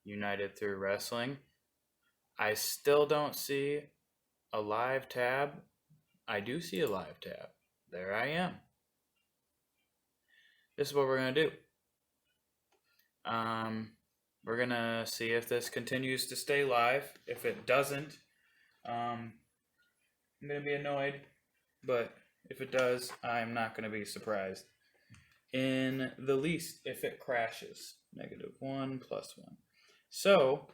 United Through Wrestling. I still don't see a live tab. I do see a live tab. There I am. This is what we're going to do. We're going to see if this continues to stay live. If it doesn't, I'm going to be annoyed. But if it does, I'm not going to be surprised in the least if it crashes. -1 + 1. So,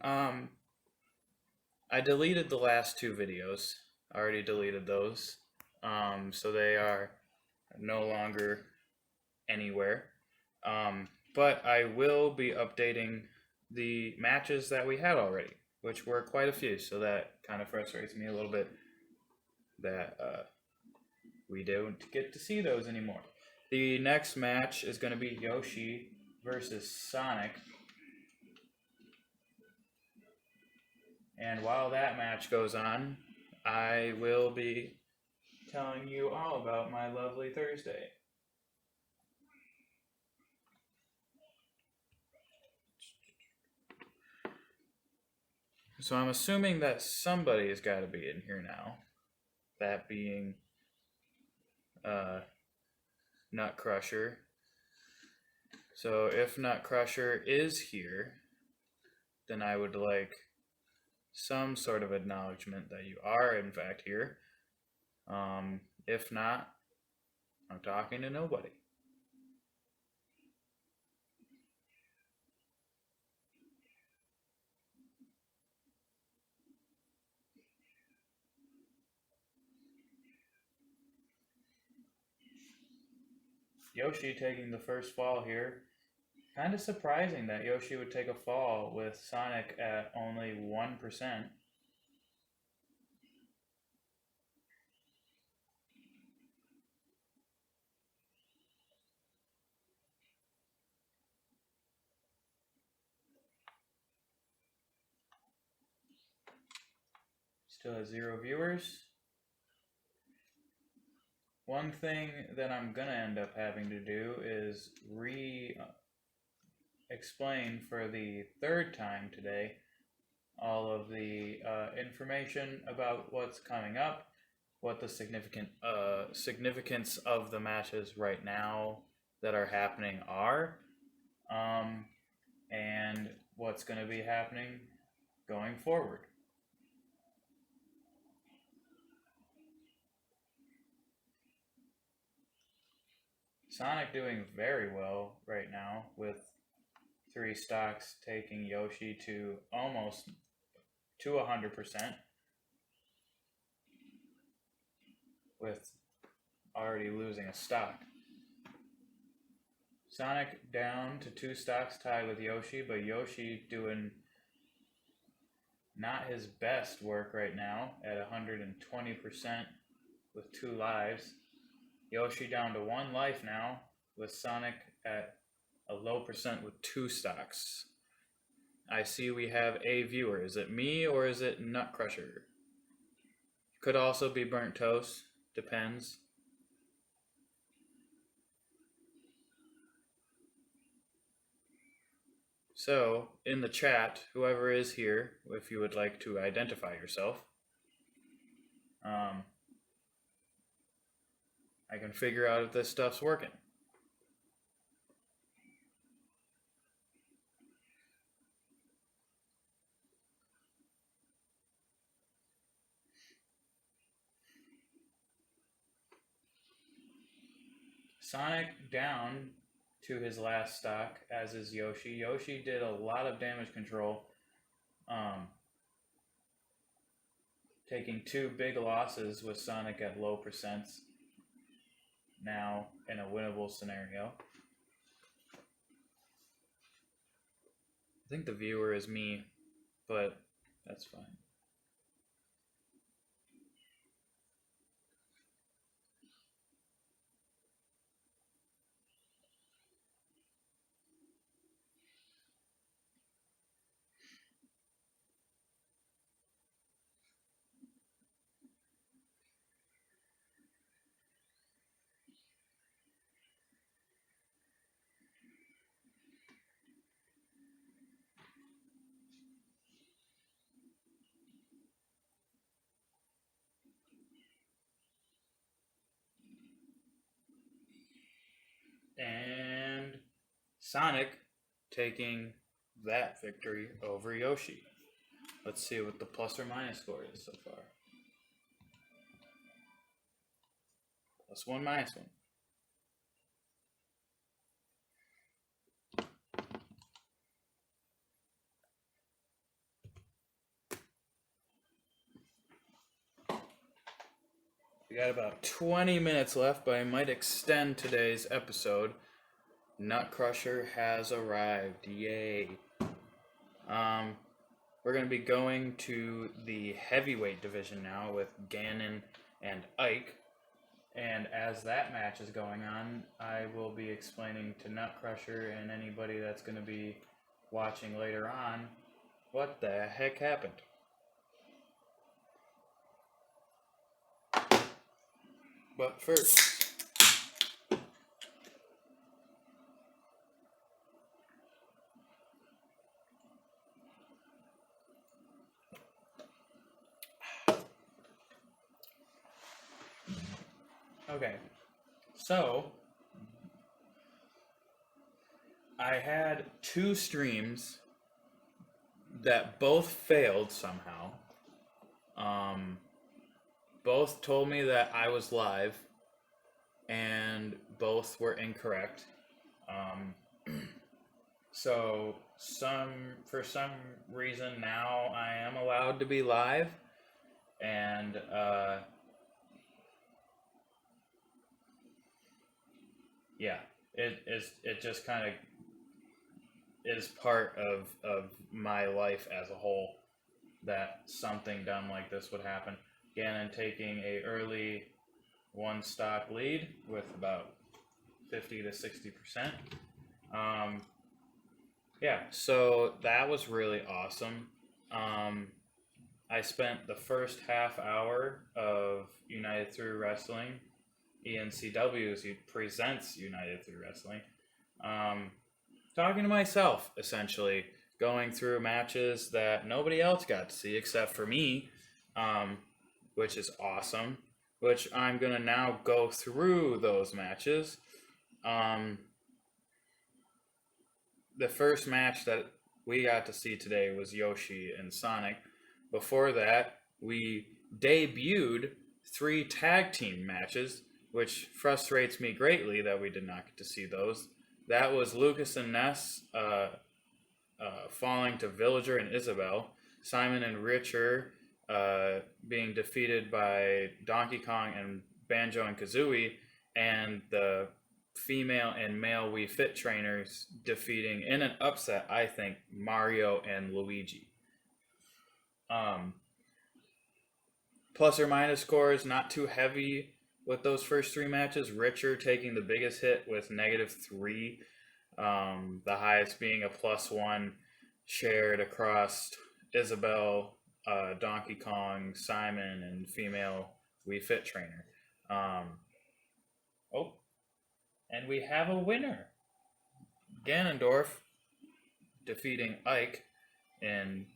I deleted the last 2 videos. I already deleted those. So they are no longer anywhere. But I will be updating the matches that we had already, which were quite a few. So that kind of frustrates me a little bit that we don't get to see those anymore. The next match is going to be Yoshi versus Sonic. And while that match goes on, I will be telling you all about my lovely Thursday. So I'm assuming that somebody has got to be in here now. That being Nut Crusher. So if Nut Crusher is here, then I would like some sort of acknowledgement that you are in fact here. If not, I'm talking to nobody. Yoshi taking the first fall here. Kind of surprising that Yoshi would take a fall with Sonic at only 1%. Still has 0 viewers. One thing that I'm gonna end up having to do is explain for the 3rd time today all of the information about what's coming up, what the significance of the matches right now that are happening are, and what's going to be happening going forward. Sonic doing very well right now with 3 stocks taking Yoshi to almost to 100%, with already losing a stock. Sonic down to 2 stocks tied with Yoshi, but Yoshi doing not his best work right now at 120% with 2 lives. Yoshi down to 1 life now with Sonic at a low percent with 2 stocks. I see we have a viewer. Is it me or is it Nut Crusher? Could also be Burnt Toast. Depends. So, in the chat, whoever is here, if you would like to identify yourself, I can figure out if this stuff's working. Sonic down to his last stock, as is Yoshi. Yoshi did a lot of damage control, taking 2 big losses with Sonic at low percents, now in a winnable scenario. I think the viewer is me, but that's fine. Sonic taking that victory over Yoshi. Let's see what the plus or minus score is so far. +1, -1. We got about 20 minutes left, but I might extend today's episode. Nut Crusher has arrived. Yay. We're going to be going to the heavyweight division now with Ganon and Ike. And as that match is going on, I will be explaining to Nut Crusher and anybody that's going to be watching later on what the heck happened. But first, okay, so I had 2 streams that both failed somehow. Both told me that I was live, and both were incorrect. So for some reason now I am allowed to be live, and yeah, it just kind of is part of my life as a whole that something dumb like this would happen. Ganon taking a early 1 stock lead with about 50 to 60%. Yeah, so that was really awesome. I spent the first half hour of United Through Wrestling, ENCW's presents United Through Wrestling, talking to myself, essentially, going through matches that nobody else got to see except for me, which is awesome, which I'm going to now go through those matches. The first match that we got to see today was Yoshi and Sonic. Before that, we debuted 3 tag team matches, which frustrates me greatly that we did not get to see those. That was Lucas and Ness falling to Villager and Isabel, Simon and Richard being defeated by Donkey Kong and Banjo and Kazooie, and the female and male Wii Fit trainers defeating, in an upset, I think, Mario and Luigi. Plus or minus scores, not too heavy with those first 3 matches. Richard taking the biggest hit with -3, the highest being a +1 shared across Isabel, Donkey Kong, Simon, and female Wii Fit trainer. And we have a winner. Ganondorf defeating Ike in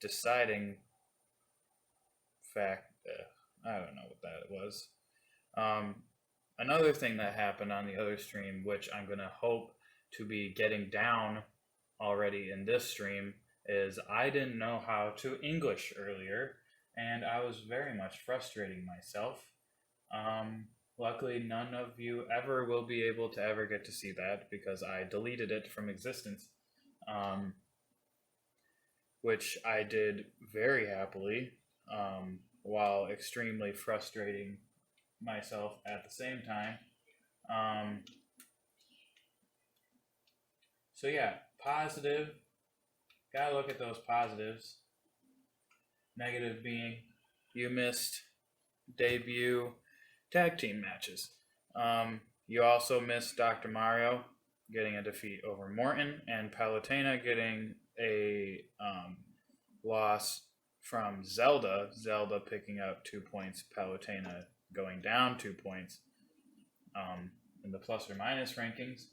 deciding fact. I don't know what that was. Another thing that happened on the other stream, which I'm going to hope to be getting down already in this stream, is I didn't know how to English earlier, and I was very much frustrating myself. Luckily, none of you ever will be able to ever get to see that because I deleted it from existence, which I did very happily, while extremely frustrating myself at the same time. So yeah, positive. Gotta look at those positives. Negative being you missed debut tag team matches. You also missed Dr. Mario getting a defeat over Morton, and Palutena getting a loss from Zelda. Zelda picking up 2 points, Palutena going down 2 points in the plus or minus rankings.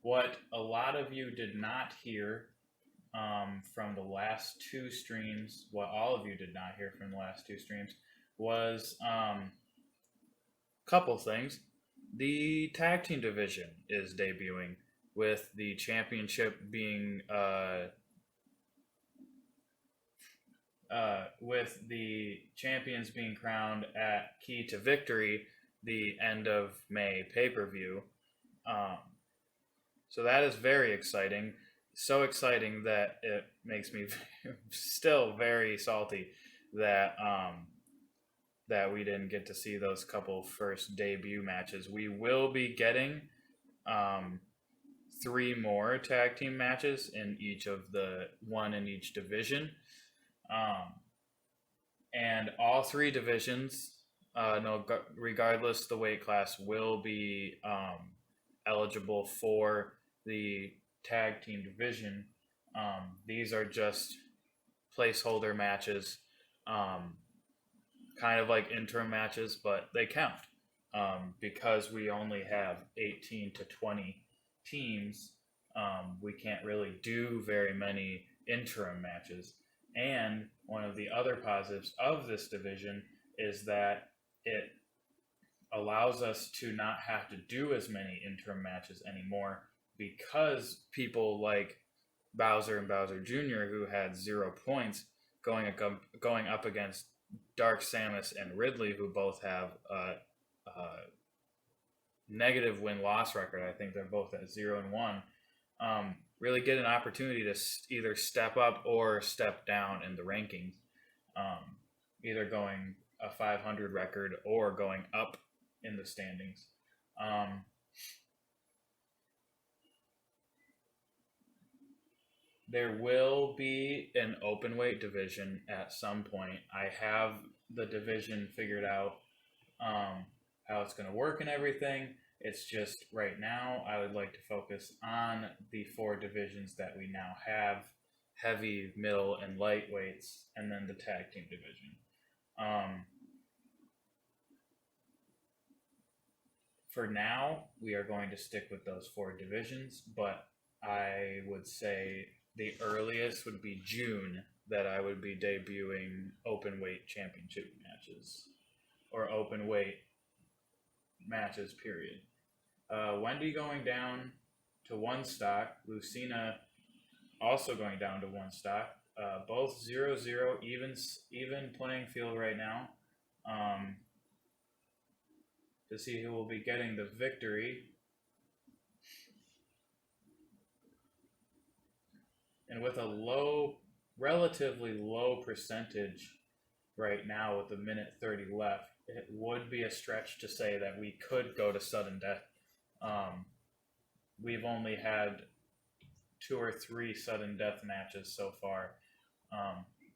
What a lot of you did not hear from the last 2 streams, what all of you did not hear from the last 2 streams, was a couple things. The tag team division is debuting with the championship being with the champions being crowned at Key to Victory, the end of May pay per view. Um, so that is very exciting. So exciting that it makes me still very salty that that we didn't get to see those couple first debut matches. We will be getting um, three more tag team matches in each of the one in each division. Um, and all three divisions, no, regardless the weight class, will be eligible for the tag team division. These are just placeholder matches, um, kind of like interim matches, but they count because we only have 18 to 20 teams. We can't really do very many interim matches. And one of the other positives of this division is that it allows us to not have to do as many interim matches anymore because people like Bowser and Bowser Jr., who had 0 points, going up against Dark Samus and Ridley, who both have a negative win loss record. I think they're both at 0-1. Really get an opportunity to either step up or step down in the rankings, either going a 500 record or going up in the standings. There will be an open weight division at some point. I have the division figured out, how it's going to work and everything. It's just right now, I would like to focus on the four divisions that we now have: heavy, middle, and lightweights, and then the tag team division. For now, we are going to stick with those four divisions, but I would say the earliest would be June that I would be debuting open weight championship matches or open weight matches, period. Wendy going down to one stock, Lucina also going down to one stock. Both 0-0, even playing field right now. To see who will be getting the victory. And with a relatively low percentage right now with a minute 30 left, it would be a stretch to say that we could go to sudden death. We've only had 2 or 3 sudden death matches so far,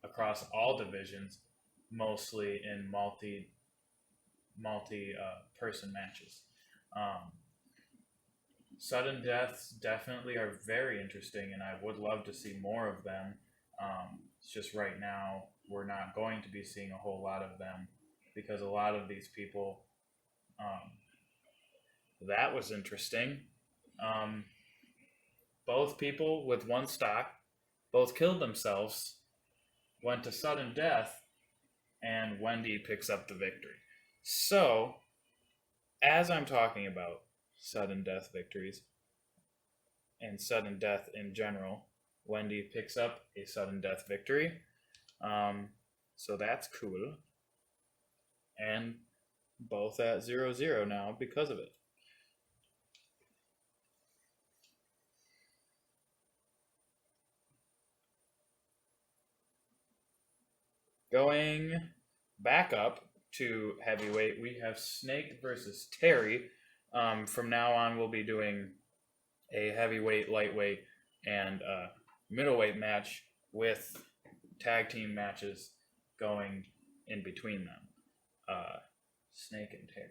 across all divisions, mostly in multi person matches. Sudden deaths definitely are very interesting, and I would love to see more of them. It's just right now we're not going to be seeing a whole lot of them because a lot of these people. That was interesting. Both people with one stock, both killed themselves, went to sudden death, and Wendy picks up the victory. So, as I'm talking about sudden death victories and sudden death in general, Wendy picks up a sudden death victory. So that's cool. And both at 0-0 now because of it. Going back up to heavyweight, we have Snake versus Terry. From now on, we'll be doing a heavyweight, lightweight, and middleweight match with tag team matches going in between them. Snake and Terry.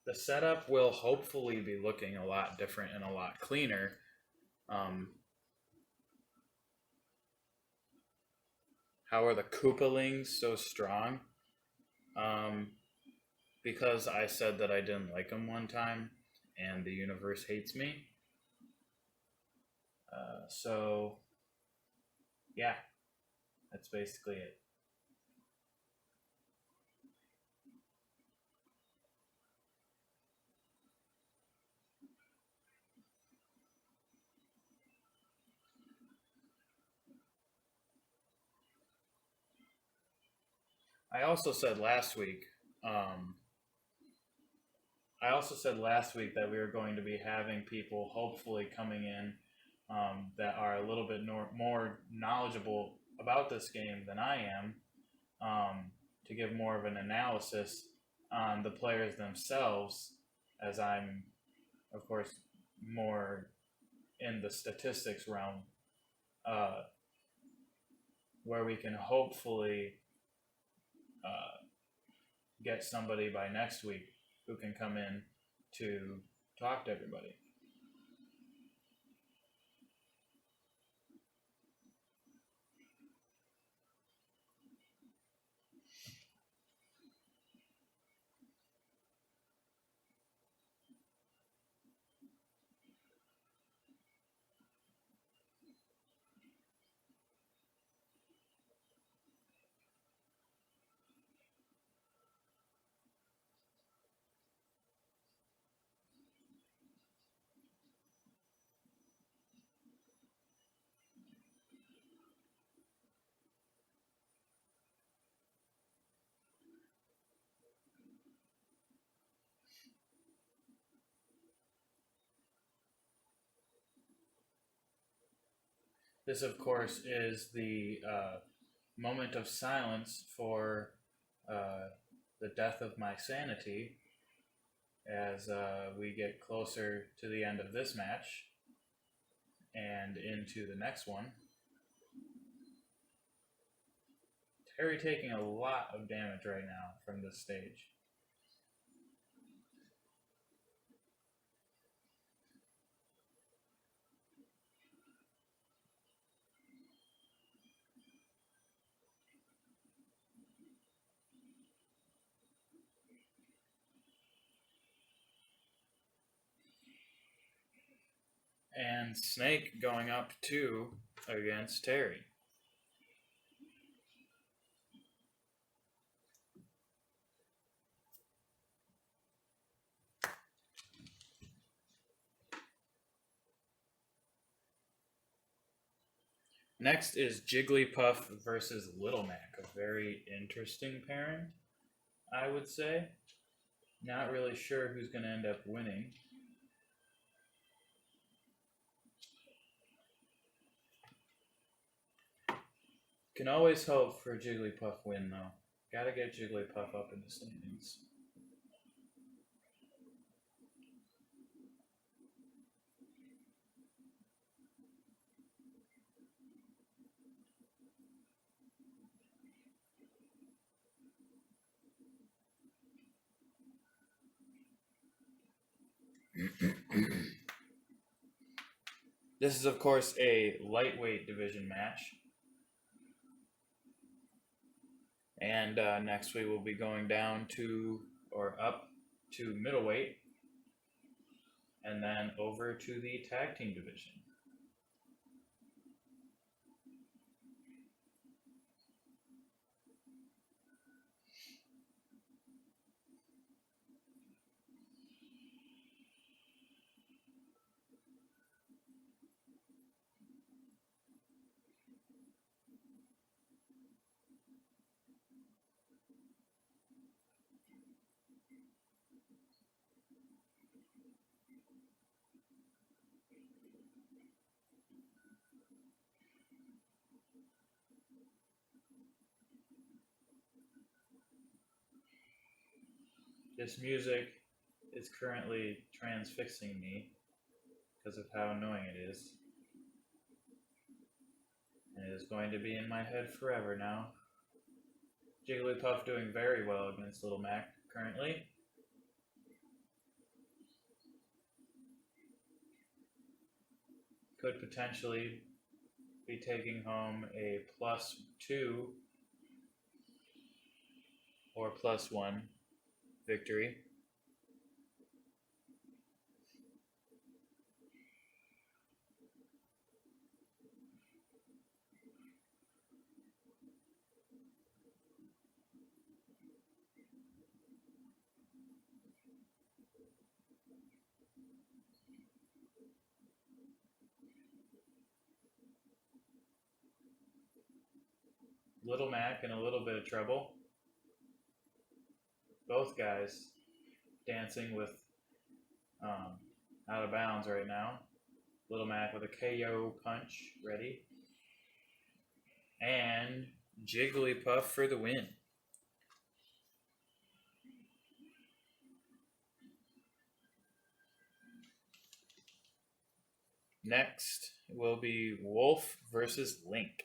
The setup will hopefully be looking a lot different and a lot cleaner. how are the Koopalings so strong? Um, because I said that I didn't like them one time, and the universe hates me. So yeah, that's basically it. I also said last week. Um, I also said last week that we were going to be having people hopefully coming in that are a little bit more knowledgeable about this game than I am, to give more of an analysis on the players themselves, as I'm, of course, more in the statistics realm, uh, where we can hopefully uh, get somebody by next week who can come in to talk to everybody. This, of course, is the moment of silence for uh, the death of my sanity as we get closer to the end of this match and into the next one. Terry taking a lot of damage right now from this stage. And Snake going up 2 against Terry. Next is Jigglypuff versus Little Mac. A very interesting pairing, I would say. Not really sure who's going to end up winning. Can always hope for a Jigglypuff win, though. Gotta get Jigglypuff up in the standings. This is, of course, a lightweight division match. And next we will be going down to, or up to middleweight, and then over to the tag team division. This music is currently transfixing me because of how annoying it is. And it is going to be in my head forever now. Jigglypuff doing very well against Little Mac currently. Could potentially be taking home a +2 or +1 victory. Little Mac in a little bit of trouble. Both guys dancing with out of bounds right now. Little Mac with a KO punch ready. And Jigglypuff for the win. Next will be Wolf versus Link.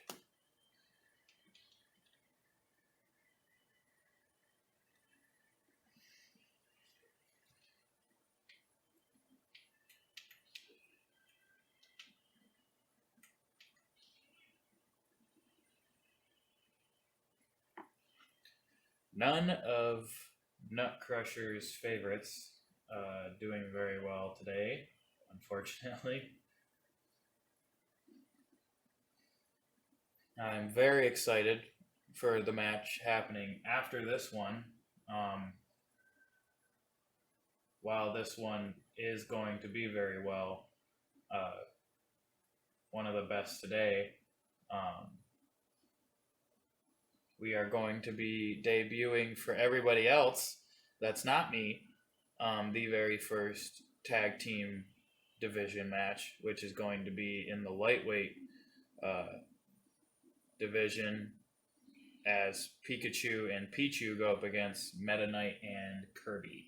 None of Nutcrusher's favorites doing very well today, unfortunately. I'm very excited for the match happening after this one. While this one is going to be very well, one of the best today, we are going to be debuting for everybody else that's not me, the very first tag team division match, which is going to be in the lightweight division as Pikachu and Pichu go up against Meta Knight and Kirby.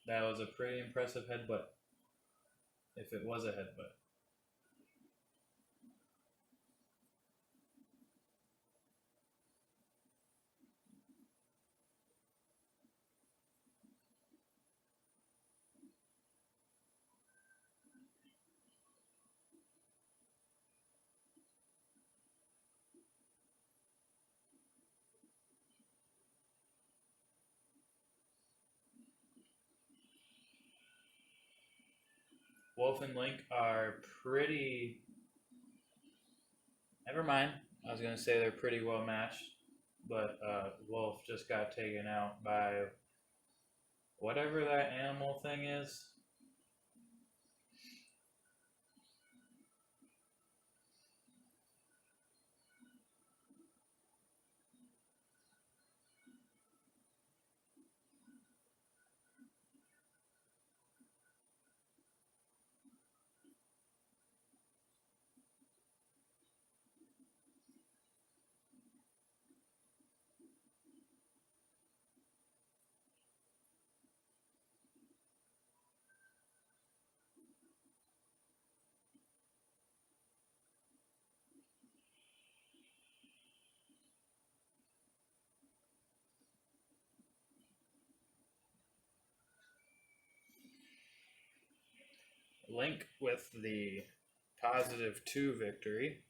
That was a pretty impressive headbutt, if it was a headbutt. Wolf and Link are pretty. Never mind. I was going to say they're pretty well matched, but Wolf just got taken out by whatever that animal thing is. Link with the +2 victory.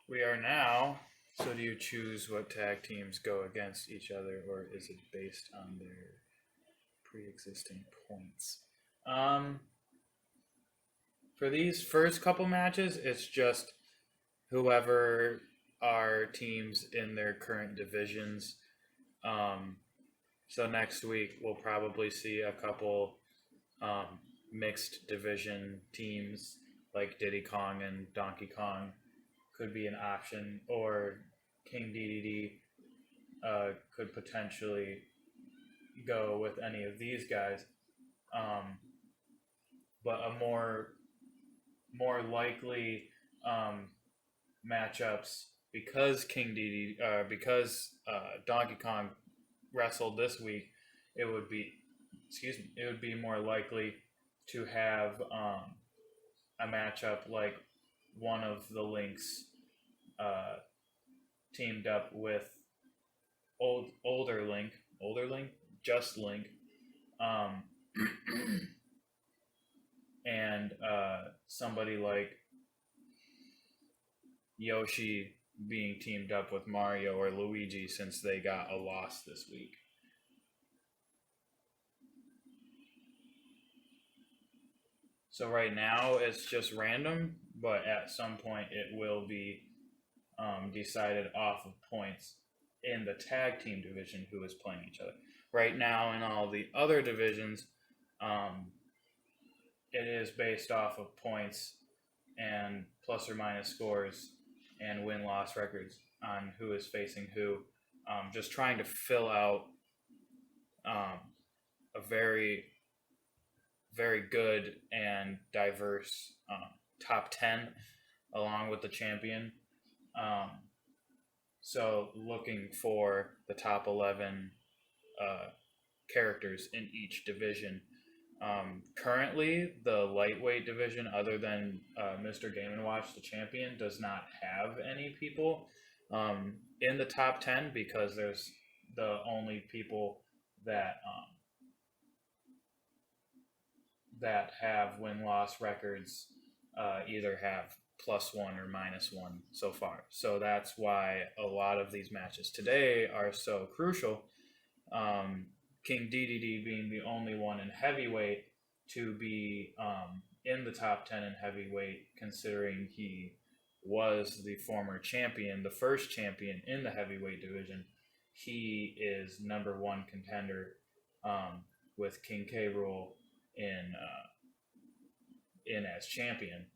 We are now. So, do you choose what tag teams go against each other, or is it based on their pre-existing points? For these first couple matches, it's just whoever are teams in their current divisions. So next week we'll probably see a couple um, mixed division teams like Diddy Kong and Donkey Kong could be an option, or King DDD could potentially go with any of these guys. Um, but a more likely um, matchups, because because Donkey Kong wrestled this week, it would be it would be more likely to have a matchup like one of the links uh, teamed up with older Link, just Link, um, and somebody like Yoshi being teamed up with Mario or Luigi, since they got a loss this week. So right now it's just random, but at some point it will be decided off of points in the tag team division who is playing each other. Right now, in all the other divisions, um, it is based off of points and plus or minus scores and win loss records on who is facing who. Just trying to fill out a very good and diverse top 10 along with the champion. Um, so looking for the top 11 uh, characters in each division. Currently, the lightweight division, other than Mr. Game and Watch, the champion, does not have any people in the top 10, because there's the only people that that have win loss records either have +1 or -1 so far. So that's why a lot of these matches today are so crucial. King DDD being the only one in heavyweight to be in the top 10 in heavyweight, considering he was the former champion, the first champion in the heavyweight division. He is #1 contender with King K. Rool in as champion,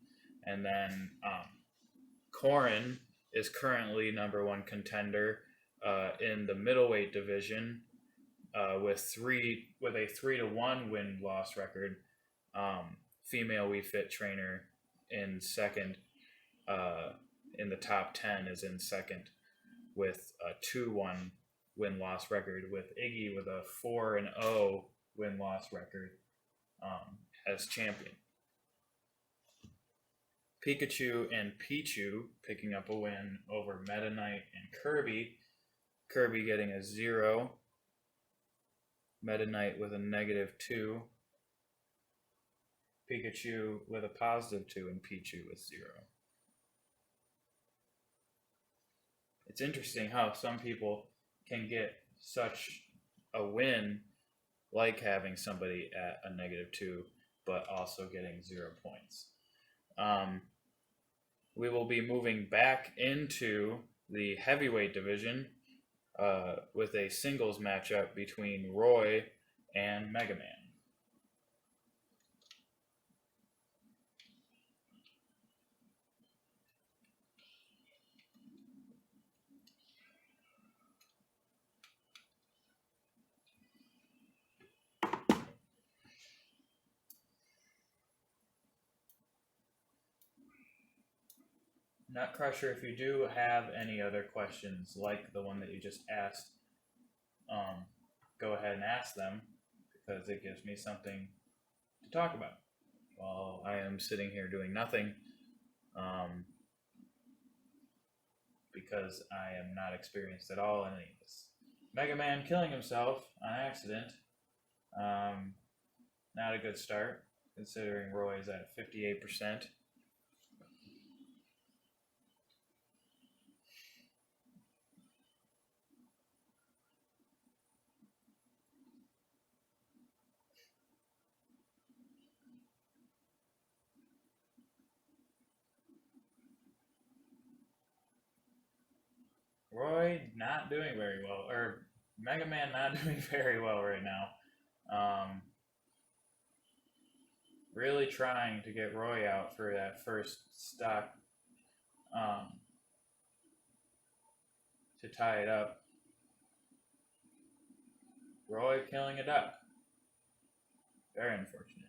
and then Corin is currently #1 contender in the middleweight division with a 3-1 win loss record. Female We Fit trainer in second. In the top 10 is in second with a 2-1 win loss record, with Iggy with a 4-0 win loss record as champion. Pikachu and Pichu picking up a win over Meta Knight and Kirby. Kirby getting a 0. Meta Knight with a -2. Pikachu with a +2, and Pichu with 0. It's interesting how some people can get such a win, like having somebody at a -2, but also getting 0 points. We will be moving back into the heavyweight division with a singles matchup between Roy and Mega Man. Nut Crusher, if you do have any other questions like the one that you just asked, go ahead and ask them, because it gives me something to talk about while I am sitting here doing nothing, because I am not experienced at all in any of this. Mega Man killing himself on accident. Not a good start, considering Roy is at 58%. Roy not doing very well, or Mega Man not doing very well right now. really trying to get Roy out for that first stock to tie it up. Roy killing a duck. Very unfortunate.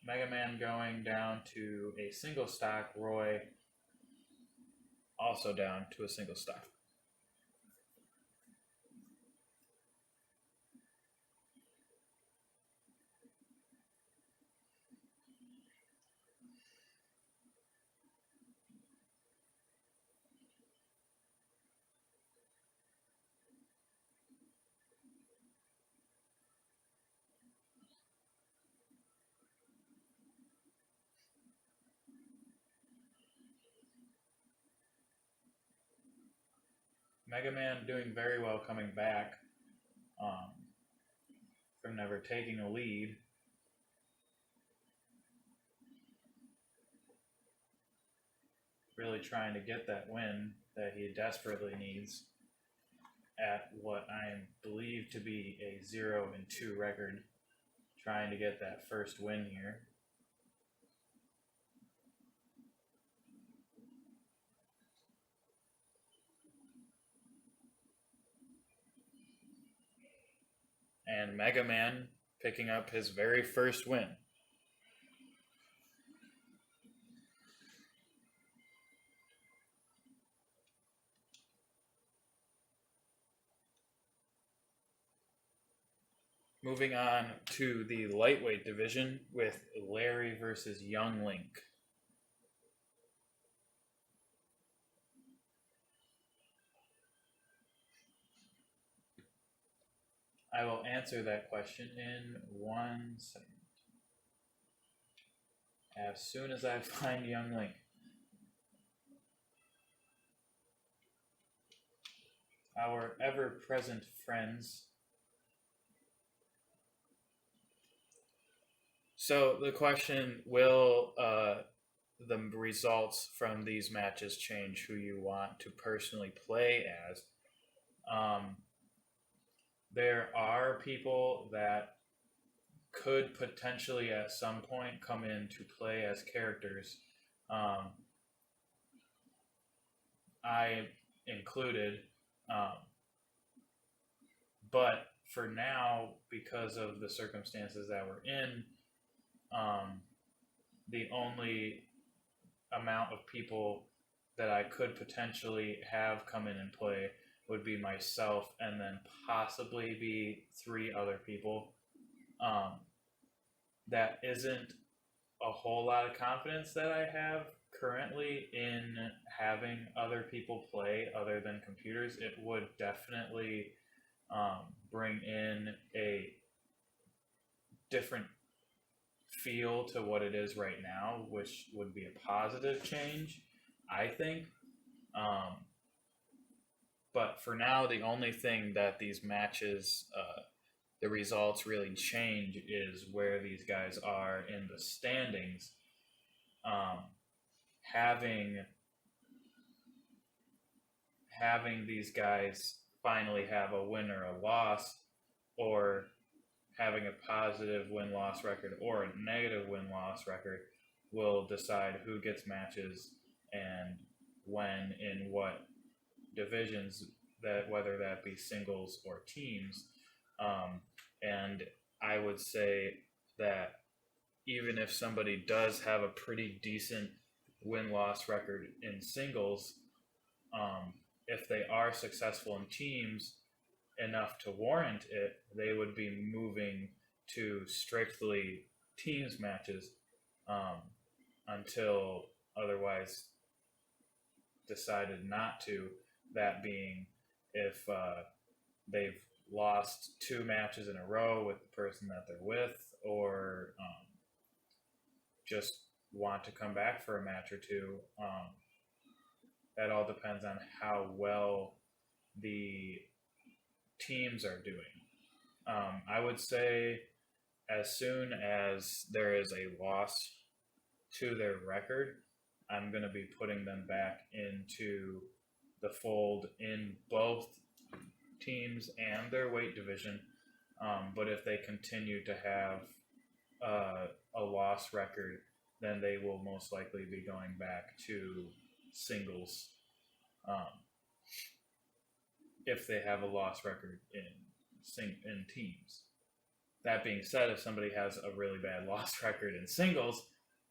Mega Man going down to a single stock. Roy also down to a single stock. Mega Man doing very well coming back um, from never taking a lead. Really trying to get that win that he desperately needs at what I believe to be a 0-2 record. Trying to get that first win here. And Mega Man picking up his very first win. Moving on to the lightweight division with Larry versus Young Link. I will answer that question in 1 second. As soon as I find Young Link. Our ever-present friends. So the question, will the results from these matches change who you want to personally play as? There are people that could potentially at some point come in to play as characters. I included. But for now, because of the circumstances that we're in, the only amount of people that I could potentially have come in and play would be myself and then possibly be 3 other people. That isn't a whole lot of confidence that I have currently in having other people play other than computers. It would definitely bring in a different feel to what it is right now, which would be a positive change, I think. But for now, the only thing that these matches, the results really change is where these guys are in the standings. Having these guys finally have a win or a loss, or having a positive win-loss record or a negative win-loss record, will decide who gets matches and when in what divisions, that whether that be singles or teams. And I would say that even if somebody does have a pretty decent win-loss record in singles, if they are successful in teams enough to warrant it, they would be moving to strictly teams matches um, until otherwise decided not to. That being if they've lost two matches in a row with the person that they're with, or just want to come back for a match or two. That all depends on how well the teams are doing. I would say as soon as there is a loss to their record, I'm going to be putting them back into the fold in both teams and their weight division. But if they continue to have a loss record, then they will most likely be going back to singles if they have a loss record in teams. That being said, if somebody has a really bad loss record in singles,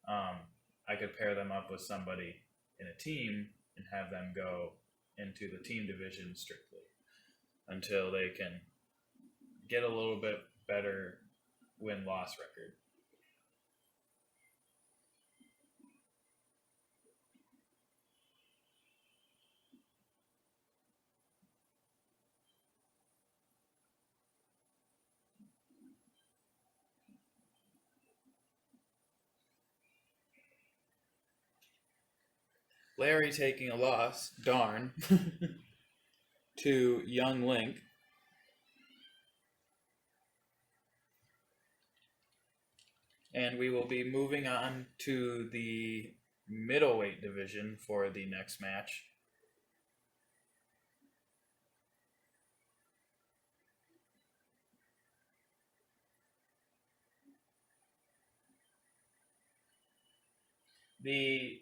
I could pair them up with somebody in a team and have them go into the team division strictly until they can get a little bit better win-loss record. Larry taking a loss, darn, to Young Link. And we will be moving on to the middleweight division for the next match. The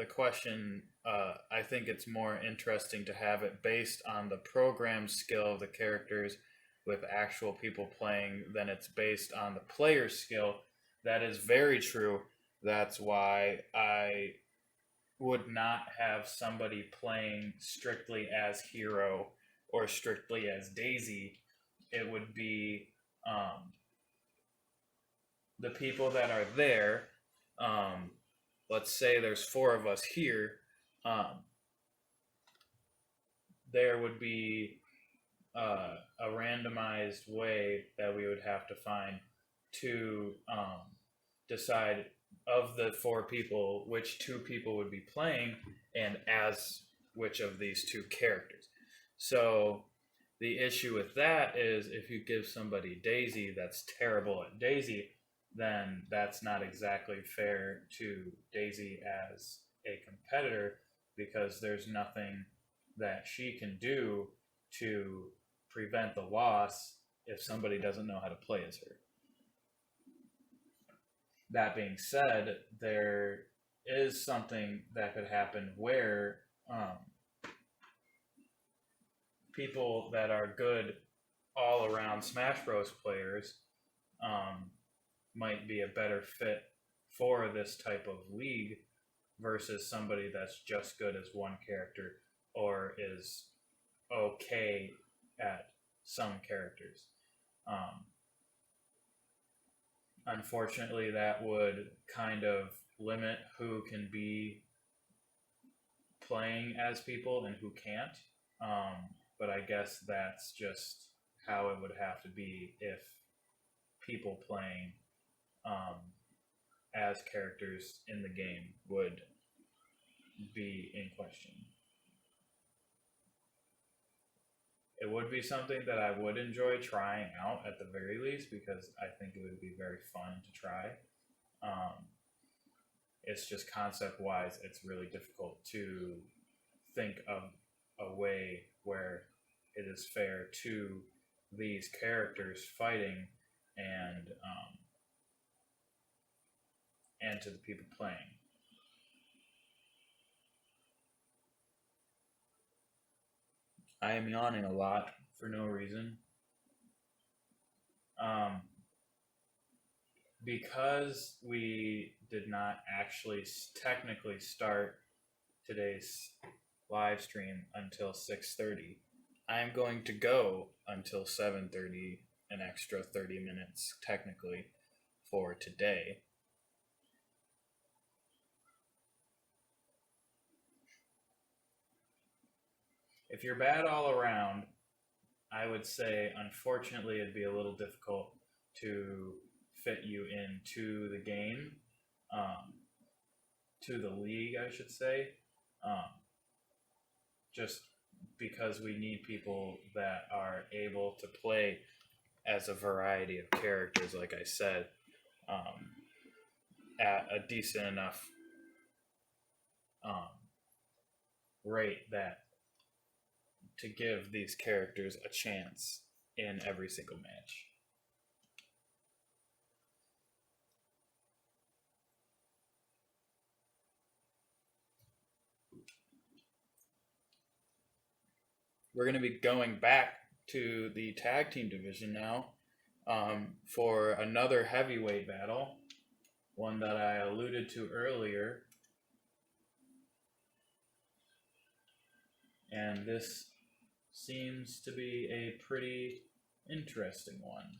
question, I think it's more interesting to have it based on the program skill of the characters with actual people playing than it's based on the player's skill. That is very true. That's why I would not have somebody playing strictly as Hero or strictly as Daisy. It would be the people that are there. Let's say there's four of us here. There would be a randomized way that we would have to find to decide of the four people which two people would be playing and as which of these two characters. So the issue with that is if you give somebody Daisy that's terrible at Daisy, then that's not exactly fair to Daisy as a competitor because there's nothing that she can do to prevent the loss if somebody doesn't know how to play as her. That being said, there is something that could happen where people that are good all around Smash Bros. Players might be a better fit for this type of league versus somebody that's just good as one character or is okay at some characters. Unfortunately, that would kind of limit who can be playing as people and who can't. But I guess that's just how it would have to be if people playing as characters in the game would be in question. It would be something that I would enjoy trying out at the very least because I think it would be very fun to try. It's just concept wise, it's really difficult to think of a way where it is fair to these characters fighting and to the people playing. I am yawning a lot for no reason. Because we did not actually technically start today's live stream until 6:30, I'm going to go until 7:30, an extra 30 minutes technically for today. If you're bad all around, I would say unfortunately it'd be a little difficult to fit you into the game, um, to the league, I should say, um, just because we need people that are able to play as a variety of characters, like I said, um, at a decent enough um, rate that to give these characters a chance in every single match. We're going to be going back to the tag team division now for another heavyweight battle, one that I alluded to earlier. And this seems to be a pretty interesting one.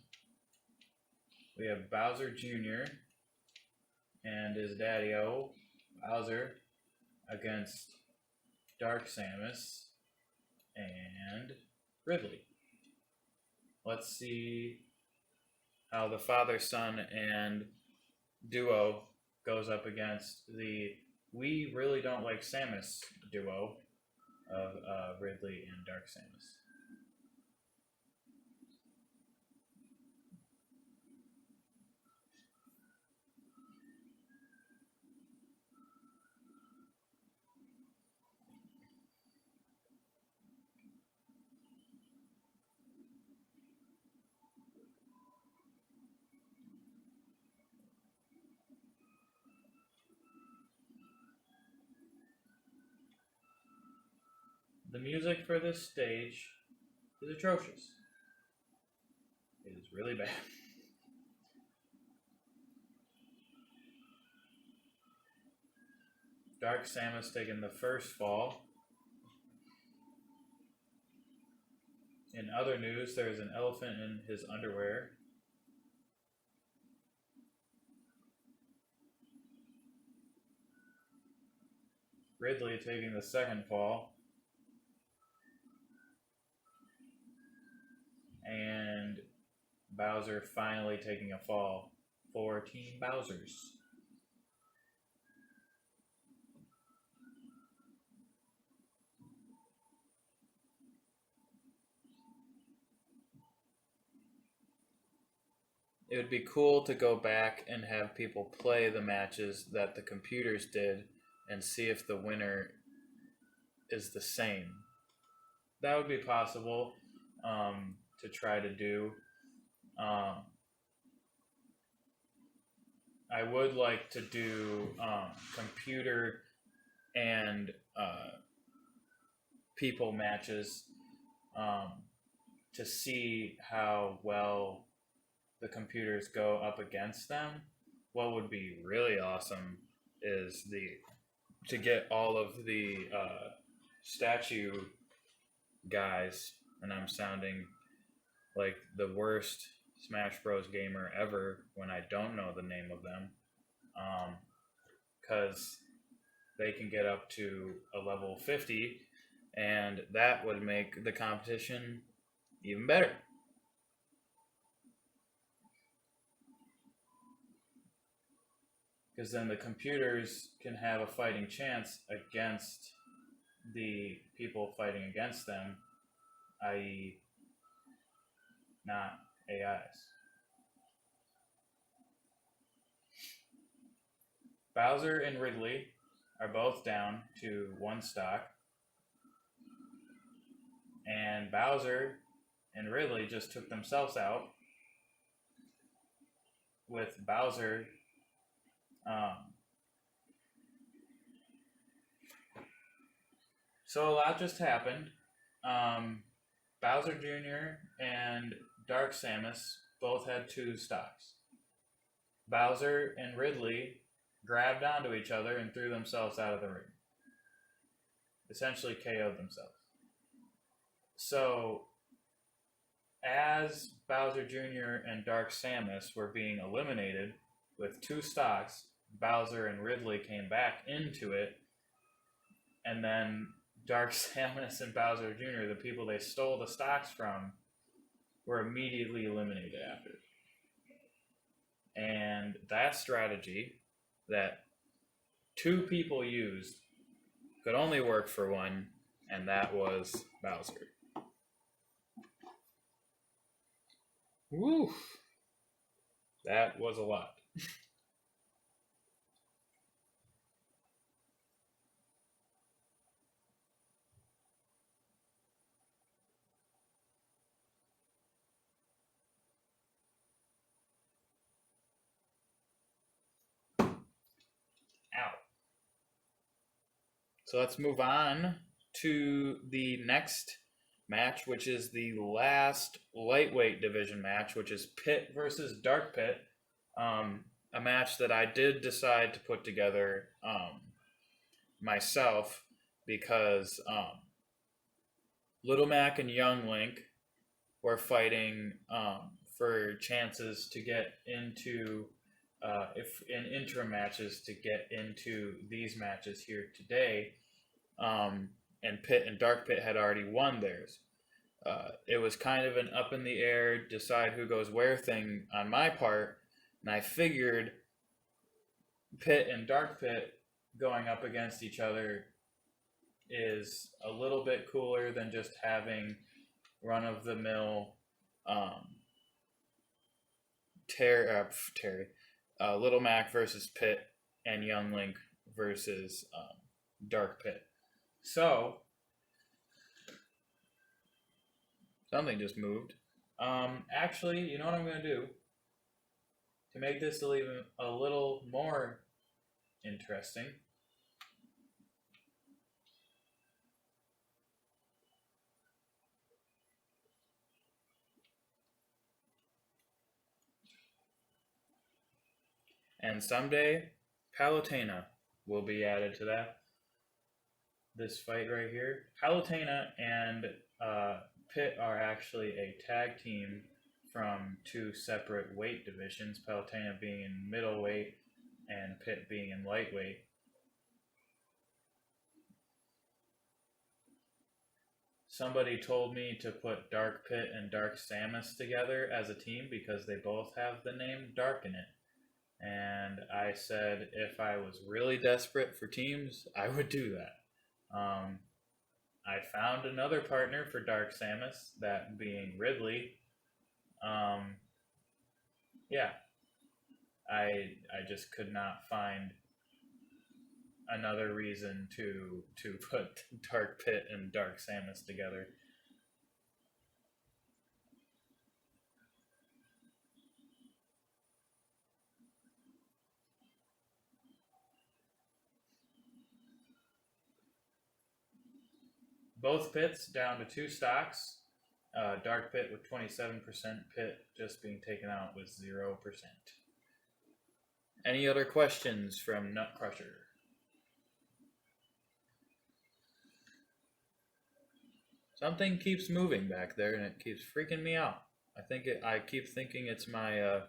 We have Bowser Jr. and his daddy-o, Bowser, against Dark Samus and Ridley. Let's see how the father-son and duo goes up against the "we really don't like Samus" duo of Ridley and Dark Samus. The music for this stage is atrocious. It is really bad. Dark Samus taking the first fall. In other news, there is an elephant in his underwear. Ridley taking the second fall. And Bowser finally taking a fall for Team Bowser's. It would be cool to go back and have people play the matches that the computers did and see if the winner is the same. That would be possible to try to do. Um, I would like to do computer and people matches um, to see how well the computers go up against them. What would be really awesome is the to get all of the statue guys, and I'm sounding like the worst Smash Bros. Gamer ever when I don't know the name of them, because they can get up to a level 50, and that would make the competition even better. Because then the computers can have a fighting chance against the people fighting against them, i.e., not AIs. Bowser and Ridley are both down to one stock, and Bowser and Ridley just took themselves out with Bowser so a lot just happened. Bowser Jr. and Dark Samus both had two stocks. Bowser and Ridley grabbed onto each other and threw themselves out of the ring. Essentially KO'd themselves. So as Bowser Jr. and Dark Samus were being eliminated with two stocks, Bowser and Ridley came back into it, and then Dark Samus and Bowser Jr., the people they stole the stocks from, were immediately eliminated after. And that strategy that two people used could only work for one, and that was Bowser. Woo! That was a lot. Ow. So let's move on to the next match, which is the last lightweight division match, which is Pit versus Dark Pit. A match that I did decide to put together myself because Little Mac and Young Link were fighting for chances to get into, if in interim matches, to get into these matches here today. And Pit and Dark Pit had already won theirs. It was kind of an up in the air, decide who goes where thing on my part, and I figured Pit and Dark Pit going up against each other is a little bit cooler than just having run of the mill Little Mac versus Pit and Young Link versus Dark Pit. So something just moved. Actually, you know what I'm going to do to make this even a little more interesting. And someday, Palutena will be added to that. This fight right here. Palutena and Pit are actually a tag team from two separate weight divisions, Palutena being in middleweight and Pit being in lightweight. Somebody told me to put Dark Pit and Dark Samus together as a team because they both have the name Dark in it. And I said if I was really desperate for teams, I would do that. I found another partner for Dark Samus, that being Ridley. Yeah, I just could not find another reason to put Dark Pit and Dark Samus together. Both pits down to two stocks. Dark Pit with 27%, Pit just being taken out with 0%. Any other questions from Nut Crusher? Something keeps moving back there, and it keeps freaking me out. I keep thinking it's my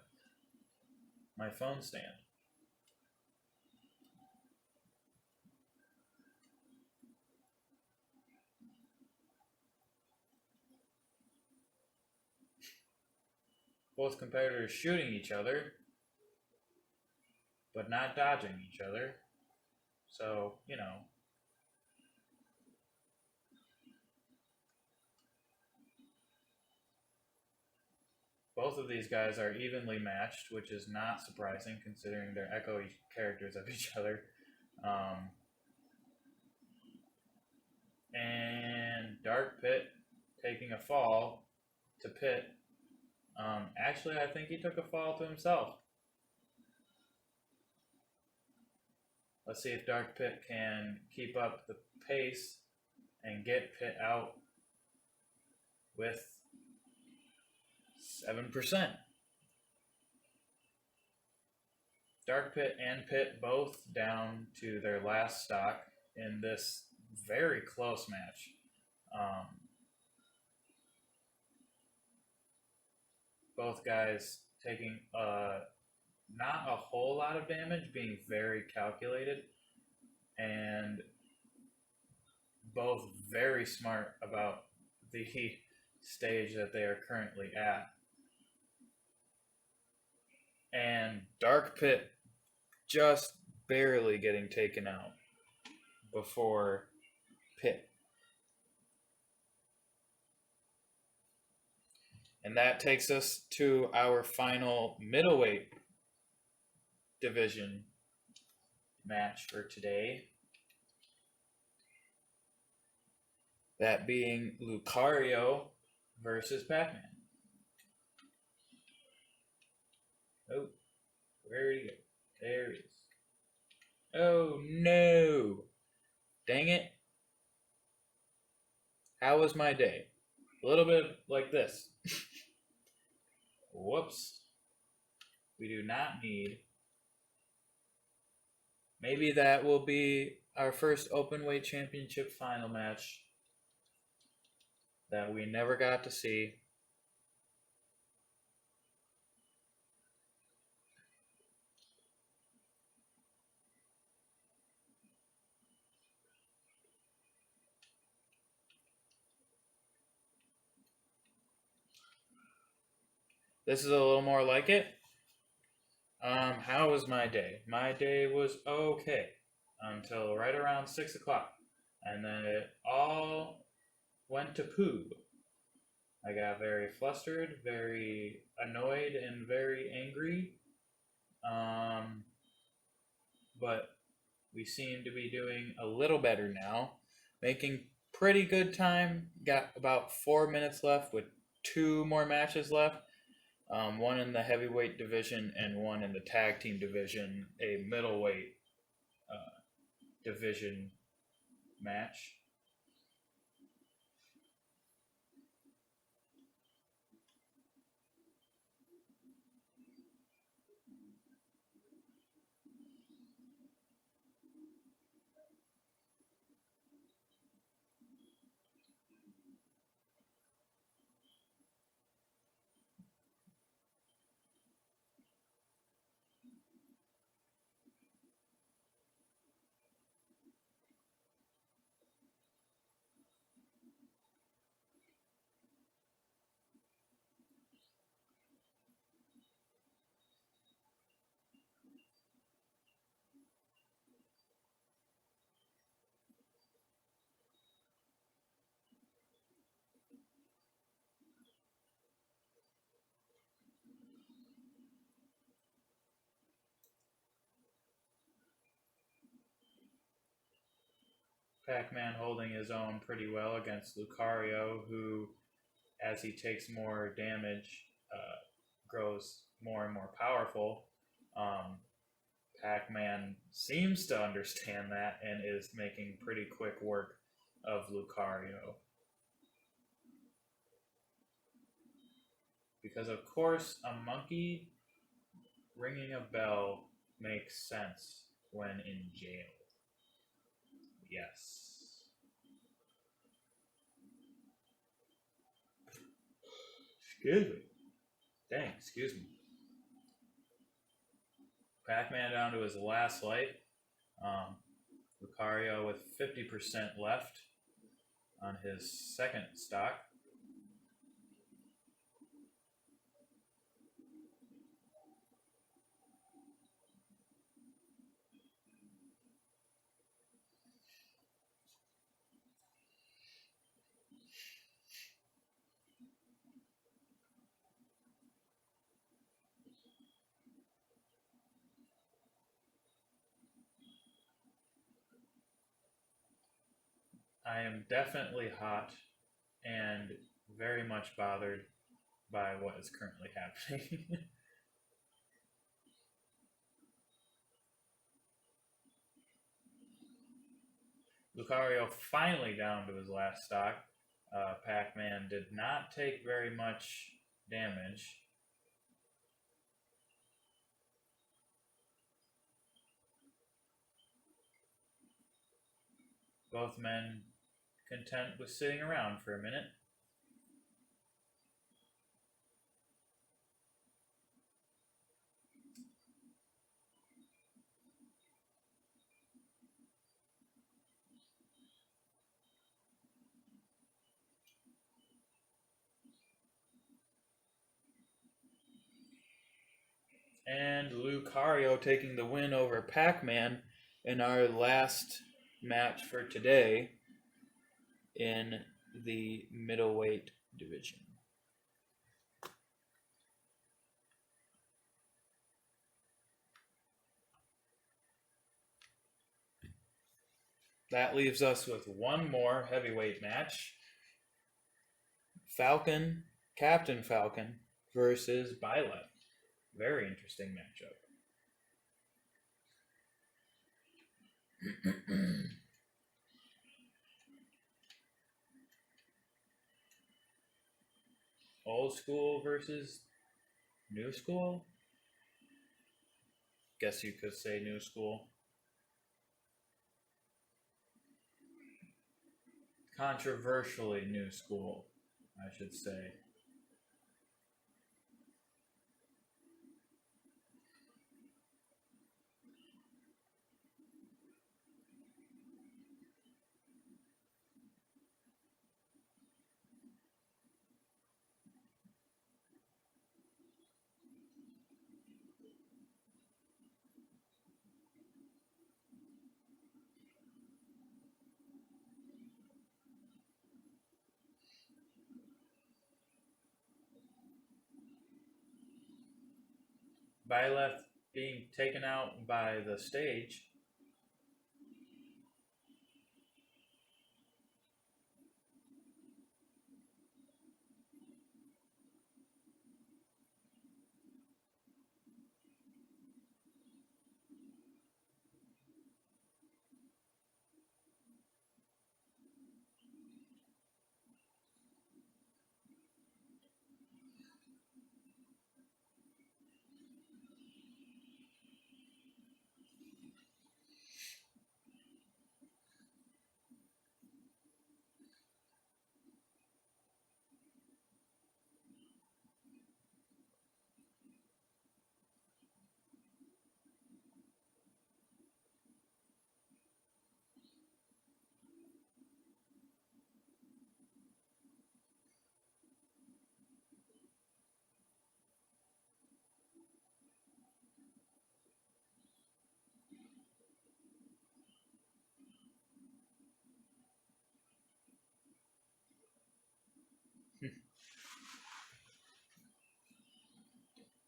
my phone stand. Both competitors shooting each other, but not dodging each other. So, you know. Both of these guys are evenly matched, which is not surprising considering they're echoey characters of each other. And Dark Pit taking a fall to Pit. Actually, I think he took a fall to himself. Let's see if Dark Pit can keep up the pace and get Pit out with 7%. Dark Pit and Pit both down to their last stock in this very close match. both guys taking not a whole lot of damage, being very calculated, and both very smart about the stage that they are currently at. And Dark Pit just barely getting taken out before Pit. And that takes us to our final middleweight division match for today. That being Lucario versus Pac-Man. Oh, where did he go? There he is. Oh no! Dang it. How was my day? A little bit like this. Whoops. We do not need. Maybe that will be our first openweight championship final match that we never got to see. This is a little more like it. How was my day? My day was okay until right around 6 o'clock. And then it all went to poo. I got very flustered, very annoyed, and very angry. But we seem to be doing a little better now. Making pretty good time. Got about 4 minutes left with 2 more matches left. One in the heavyweight division and one in the tag team division, a middleweight division match. Pac-Man holding his own pretty well against Lucario, who, as he takes more damage, grows more and more powerful. Pac-Man seems to understand that and is making pretty quick work of Lucario. Because, of course, a monkey ringing a bell makes sense when in jail. Yes. Excuse me. Dang, excuse me. Pac-Man down to his last life. Lucario with 50% left on his second stock. I am definitely hot and very much bothered by what is currently happening. Lucario finally down to his last stock. Pac-Man did not take very much damage. Both men content with sitting around for a minute. And Lucario taking the win over Pac-Man in our last match for today in the middleweight division. That leaves us with one more heavyweight match. Captain Falcon versus Byleth. Very interesting matchup. Old school versus new school? Guess you could say new school. Controversially new school, I should say. Byleth being taken out by the stage.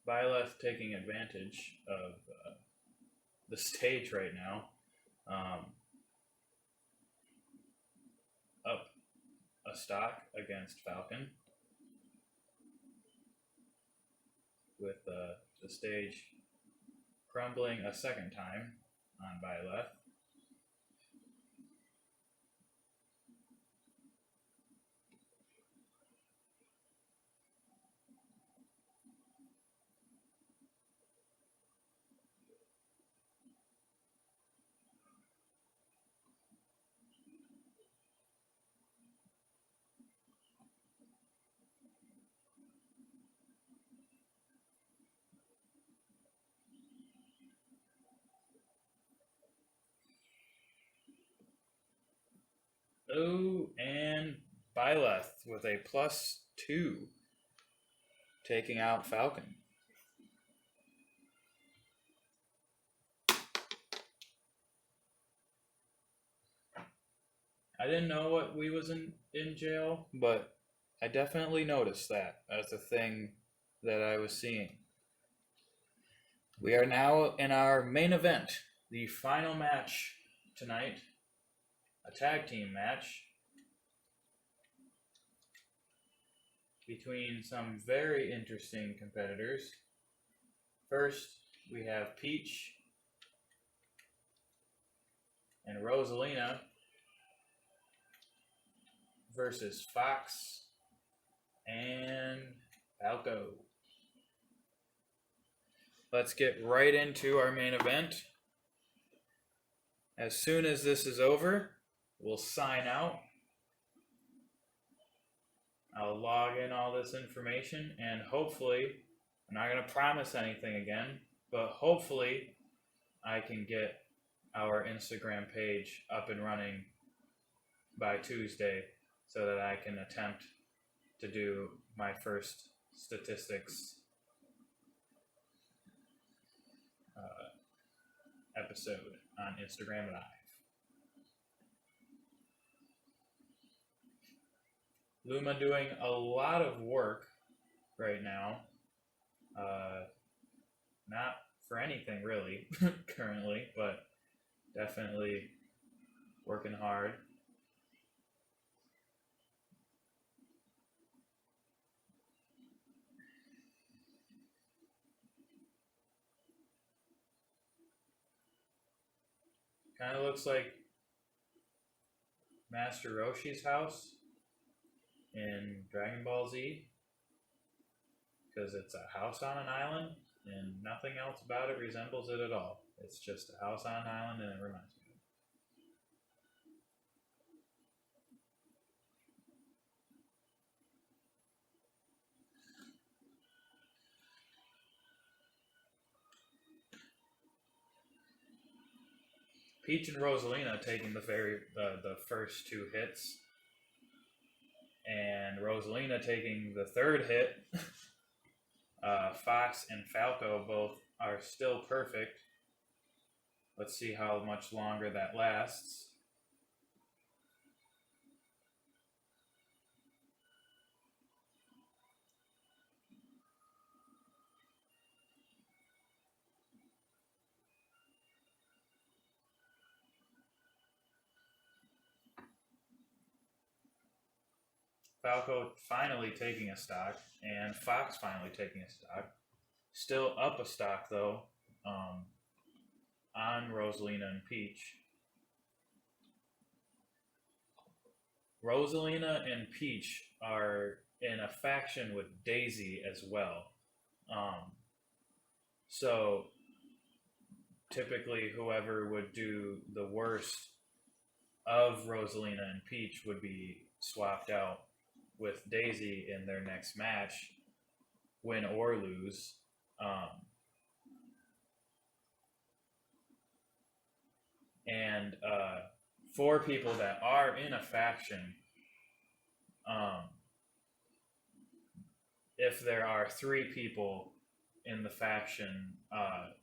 Byleth taking advantage of the stage right now. Up a stock against Falcon with the stage crumbling a second time on Byleth. Oh, and Byleth with a +2 taking out Falcon. I didn't know what we was in jail, but I definitely noticed that as a thing that I was seeing. We are now in our main event, the final match tonight, a tag team match between some very interesting competitors. First, we have Peach and Rosalina versus Fox and Falco. Let's get right into our main event. As soon as this is over, we'll sign out. I'll log in all this information and hopefully, I'm not going to promise anything again, but hopefully I can get our Instagram page up and running by Tuesday so that I can attempt to do my first statistics episode on Instagram Live. Luma doing a lot of work right now. Not for anything really currently, but definitely working hard. Kind of looks like Master Roshi's house in Dragon Ball Z, because it's a house on an island and nothing else about it resembles it at all. It's just a house on an island and it reminds me of it. Peach and Rosalina taking the first two hits, and Rosalina taking the third hit. Fox and Falco both are still perfect. Let's see how much longer that lasts. Falco finally taking a stock, and Fox finally taking a stock. Still up a stock though, on Rosalina and Peach. Rosalina and Peach are in a faction with Daisy as well. So typically, whoever would do the worst of Rosalina and Peach would be swapped out with Daisy in their next match, win or lose. And for people that are in a faction, if there are three people in the faction,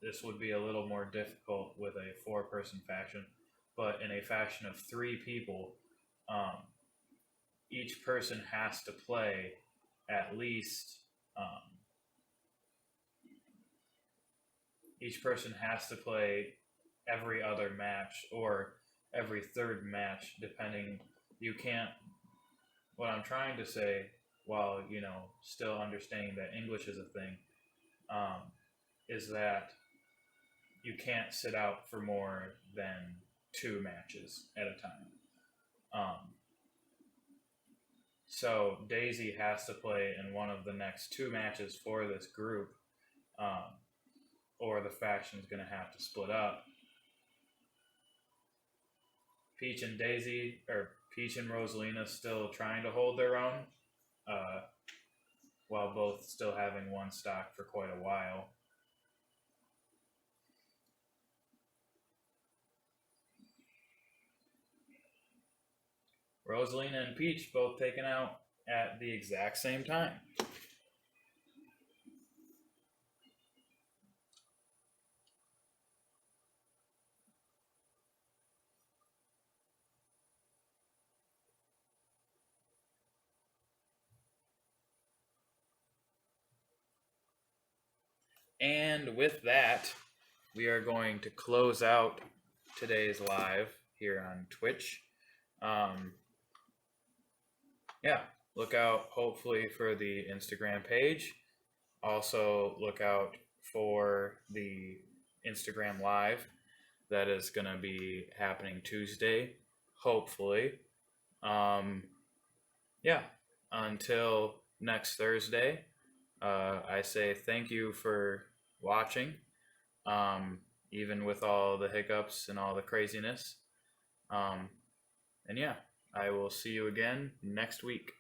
this would be a little more difficult with a four-person faction. But in a faction of three people, each person has to play at least each person has to play every other match or every third match, depending. You can't. What I'm trying to say, while still understanding that English is a thing, is that you can't sit out for more than two matches at a time. So Daisy has to play in one of the next two matches for this group, or the faction's going to have to split up. Peach and Rosalina still trying to hold their own, while both still having one stock for quite a while. Rosalina and Peach both taken out at the exact same time. And with that, we are going to close out today's live here on Twitch. Yeah, look out hopefully for the Instagram page. Also, look out for the Instagram live that is going to be happening Tuesday, hopefully. Yeah, until next Thursday, I say thank you for watching, even with all the hiccups and all the craziness. And yeah, I will see you again next week.